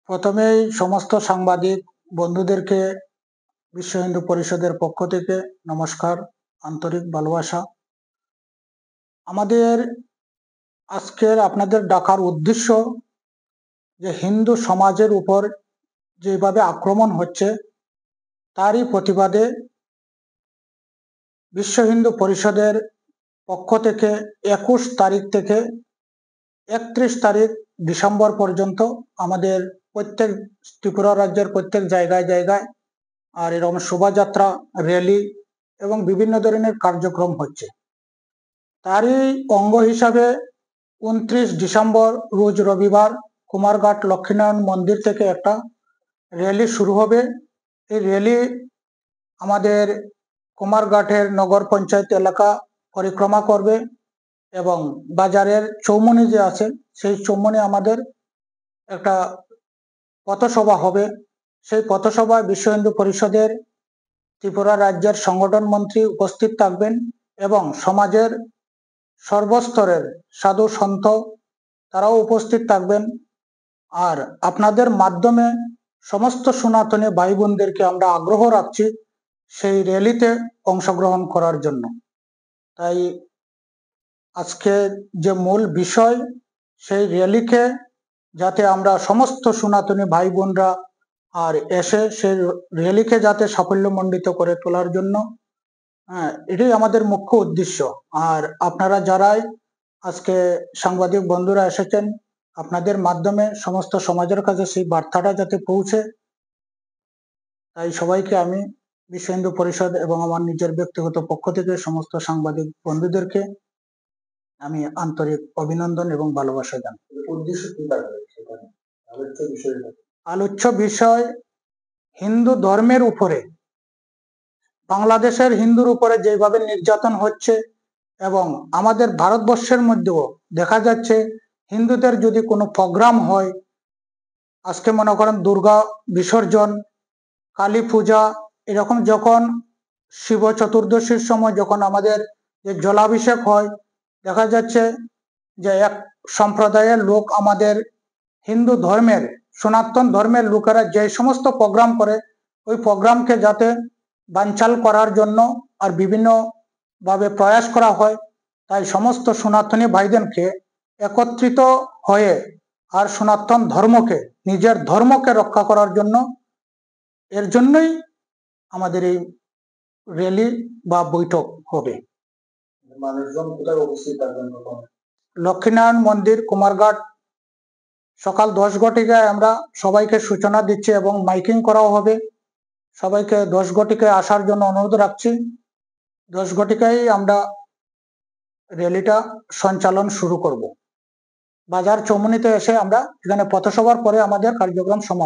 প্রথমেই সমস্ত সাংবাদিক বন্ধুদেরকে বিশ্ব হিন্দু পরিষদের পক্ষ থেকে নমস্কার, আন্তরিক ভালোবাসা। আমাদের আজকের আপনাদের ডাকার উদ্দেশ্য যে হিন্দু সমাজের উপর যেভাবে আক্রমণ হচ্ছে তারই প্রতিবাদে বিশ্ব হিন্দু পরিষদের পক্ষ থেকে 21 তারিখ থেকে 31 তারিখ ডিসেম্বর পর্যন্ত আমাদের প্রত্যেক ত্রিপুরা রাজ্যের প্রত্যেক জায়গায় জায়গায় আর এরকম শোভাযাত্রা, র্যালি এবং বিভিন্ন ধরনের কার্যক্রম হচ্ছে। তারই অঙ্গ হিসাবে 29 ডিসেম্বর রোজ রবিবার কুমারঘাট লক্ষ্মীনারায়ণ মন্দির থেকে একটা র্যালি শুরু হবে। এই র্যালি আমাদের কুমারঘাটের নগর পঞ্চায়েত এলাকা পরিক্রমা করবে এবং বাজারের চৌমুনি যে আছে সেই চৌমুনি আমাদের একটা পথসভা হবে। সেই পথসভায় বিশ্ব হিন্দু পরিষদের ত্রিপুরা রাজ্যের সংগঠন মন্ত্রী উপস্থিত থাকবেন এবং সমাজের সর্বস্তরের সাধু সন্ত তারাও উপস্থিত থাকবেন। আর আপনাদের মাধ্যমে সমস্ত সনাতনী ভাই বোনদেরকে আমরা আগ্রহ রাখছি সেই র্যালিতে অংশগ্রহণ করার জন্য। তাই আজকে যে মূল বিষয়, সেই র্যালিকে যাতে আমরা সমস্ত সনাতনী ভাই বোনরা আর এসে সেই র্যালিকে যাতে সাফল্যমণ্ডিত করে তোলার জন্য এটাই আমাদের মুখ্য উদ্দেশ্য। আর আপনারা যারাই আজকে সাংবাদিক বন্ধুরা এসেছেন, আপনাদের মাধ্যমে সমস্ত সমাজের কাছে সেই বার্তাটা যাতে পৌঁছে, তাই সবাইকে আমি বিশ্ব হিন্দু পরিষদ এবং আমার নিজের ব্যক্তিগত পক্ষ থেকে সমস্ত সাংবাদিক বন্ধুদেরকে আমি আন্তরিক অভিনন্দন এবং ভালোবাসা জানাই। উদ্দেশ্য কি থাকবে সেখানে আলোচ্য বিষয় হিন্দু ধর্মের উপরে, বাংলাদেশের হিন্দুর উপরে যেভাবে নির্যাতন হচ্ছে এবং আমাদের ভারতবর্ষের মধ্যেও দেখা যাচ্ছে হিন্দুদের যদি কোনো প্রোগ্রাম হয়, আজকে মনে করেন দুর্গা বিসর্জন, কালী পূজা, এরকম যখন শিব চতুর্দশীর সময় যখন আমাদের যে জলাভিষেক হয়, দেখা যাচ্ছে যে এক সম্প্রদায়ের লোক আমাদের হিন্দু ধর্মের সনাতন ধর্মের লোকেরা যে সমস্ত প্রোগ্রাম করে ওই প্রোগ্রামকে যাতে বানচাল করার জন্য আর বিভিন্ন ভাবে প্রয়াস করা হয়। তাই সমস্ত সনাতনী ভাইদেরকে একত্রিত হয়ে আর সনাতন ধর্মকে, নিজের ধর্মকে রক্ষা করার জন্য, এর জন্যই আমাদের এই র্যালি বা বৈঠক হবে। মানুষজন কোথায় উপস্থিত থাকবেন? লক্ষ্মীনারায়ণ মন্দির কুমারঘাট সকাল 10 ঘটিকায় আমরা সবাইকে সূচনা দিচ্ছি এবং মাইকিং করাও হবে। সবাইকে 10 ঘটিকায় আসার জন্য অনুরোধ রাখছি। 10 ঘটিকায় আমরা র্যালিটা সঞ্চালন শুরু করব। বাজার চৌমুনিতে এসে আমরা এখানে পথসভার পরে আমাদের কার্যক্রম সমাপ্ত।